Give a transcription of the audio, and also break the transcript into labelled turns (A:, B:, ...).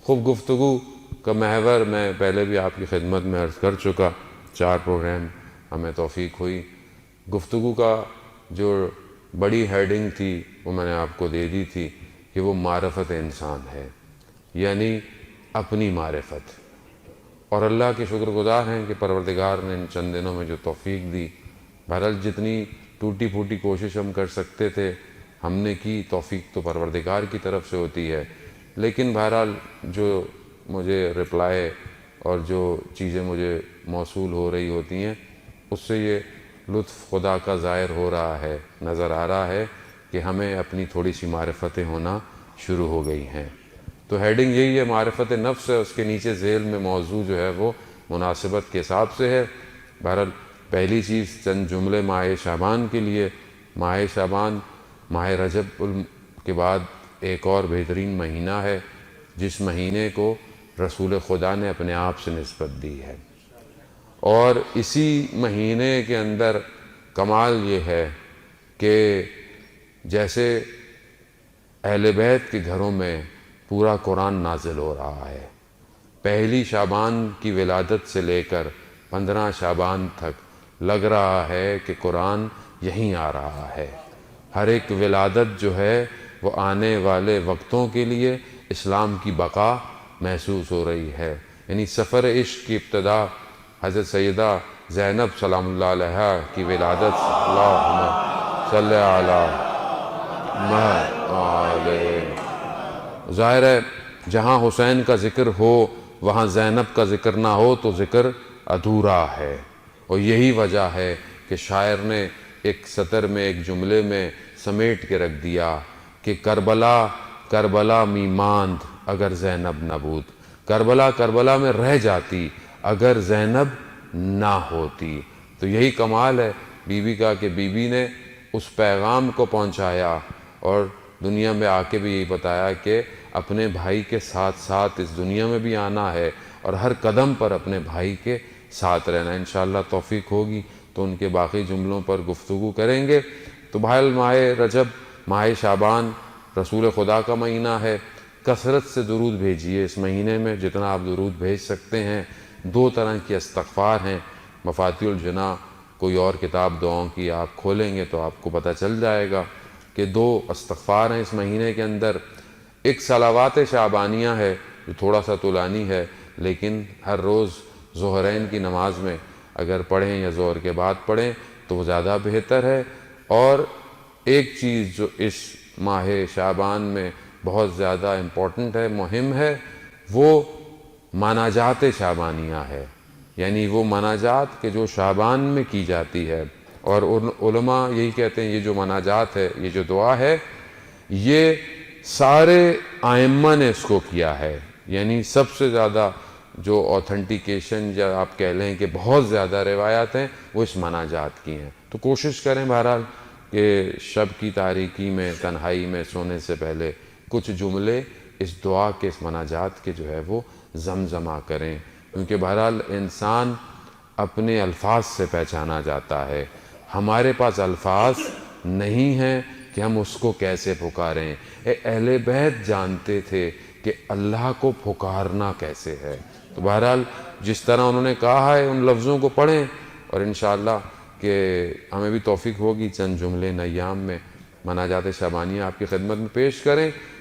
A: خوب گفتگو کا محور میں پہلے بھی آپ کی خدمت میں عرض کر چکا، 4 پروگرام ہمیں توفیق ہوئی۔ گفتگو کا جو بڑی ہیڈنگ تھی وہ میں نے آپ کو دے دی تھی کہ وہ معرفت انسان ہے، یعنی اپنی معرفت۔ اور اللہ کے شکر گزار ہیں کہ پروردگار نے ان چند دنوں میں جو توفیق دی، بہرحال جتنی ٹوٹی پھوٹی کوشش ہم کر سکتے تھے ہم نے کی، توفیق تو پروردگار کی طرف سے ہوتی ہے، لیکن بہرحال جو مجھے رپلائی اور جو چیزیں مجھے موصول ہو رہی ہوتی ہیں اس سے یہ لطف خدا کا ظاہر ہو رہا ہے، نظر آ رہا ہے کہ ہمیں اپنی تھوڑی سی معرفتیں ہونا شروع ہو گئی ہیں۔ تو ہیڈنگ یہی ہے، معرفت نفس ہے، اس کے نیچے ذیل میں موضوع جو ہے وہ مناسبت کے حساب سے ہے۔ بہرحال پہلی چیز چند جملے ماہ شعبان کے لیے۔ ماہ شعبان ماہ رجب کے بعد ایک اور بہترین مہینہ ہے جس مہینے کو رسول خدا نے اپنے آپ سے نسبت دی ہے، اور اسی مہینے کے اندر کمال یہ ہے کہ جیسے اہل بیت کے گھروں میں پورا قرآن نازل ہو رہا ہے، پہلی شعبان کی ولادت سے لے کر 15 شعبان تک لگ رہا ہے کہ قرآن یہیں آ رہا ہے۔ ہر ایک ولادت جو ہے وہ آنے والے وقتوں کے لیے اسلام کی بقا محسوس ہو رہی ہے۔ یعنی سفر عشق کی ابتدا حضرت سیدہ زینب سلام اللہ علیہا کی ولادت، اللہم صلی علی محمد۔ ظاہر ہے جہاں حسین کا ذکر ہو وہاں زینب کا ذکر نہ ہو تو ذکر ادھورا ہے، اور یہی وجہ ہے کہ شاعر نے ایک سطر میں، ایک جملے میں سمیٹ کے رکھ دیا کہ کربلا کربلا می ماند اگر زینب نہ بود۔ کربلا کربلا میں رہ جاتی اگر زینب نہ ہوتی۔ تو یہی کمال ہے بی بی کا کہ بی بی نے اس پیغام کو پہنچایا اور دنیا میں آ کے بھی یہی بتایا کہ اپنے بھائی کے ساتھ ساتھ اس دنیا میں بھی آنا ہے اور ہر قدم پر اپنے بھائی کے ساتھ رہنا۔ انشاءاللہ توفیق ہوگی تو ان کے باقی جملوں پر گفتگو کریں گے۔ تو بہرحال ماہ رجب، ماہ شعبان رسول خدا کا مہینہ ہے۔ کثرت سے درود بھیجیے اس مہینے میں، جتنا آپ درود بھیج سکتے ہیں۔ 2 طرح کی استغفار ہیں، مفاتیح الجناح کوئی اور کتاب دعاؤں کی آپ کھولیں گے تو آپ کو پتہ چل جائے گا کہ 2 استغفار ہیں اس مہینے کے اندر۔ ایک صلوات شعبانیہ ہے جو تھوڑا سا طولانی ہے، لیکن ہر روز ظہرین کی نماز میں اگر پڑھیں یا ظہر کے بعد پڑھیں تو وہ زیادہ بہتر ہے۔ اور ایک چیز جو اس ماہ شعبان میں بہت زیادہ امپورٹنٹ ہے، مہم ہے، وہ مناجات شعبانیہ ہے، یعنی وہ مناجات کہ جو شعبان میں کی جاتی ہے۔ اور علماء یہی کہتے ہیں یہ جو مناجات ہے، یہ جو دعا ہے، یہ سارے ائمہ نے اس کو کیا ہے، یعنی سب سے زیادہ جو اوتھنٹیکیشن یا آپ کہہ لیں کہ بہت زیادہ روایات ہیں وہ اس مناجات کی ہیں۔ تو کوشش کریں بہرحال کہ شب کی تاریکی میں، تنہائی میں سونے سے پہلے کچھ جملے اس دعا کے، اس مناجات کے جو ہے وہ زمزمہ کریں، کیونکہ بہرحال انسان اپنے الفاظ سے پہچانا جاتا ہے۔ ہمارے پاس الفاظ نہیں ہیں کہ ہم اس کو کیسے پکاریں۔ اہل بیت جانتے تھے کہ اللہ کو پکارنا کیسے ہے۔ تو بہرحال جس طرح انہوں نے کہا ہے ان لفظوں کو پڑھیں، اور انشاءاللہ کہ ہمیں بھی توفیق ہوگی چند جملے ان ایام میں مناجات شعبانیہ آپ کی خدمت میں پیش کریں۔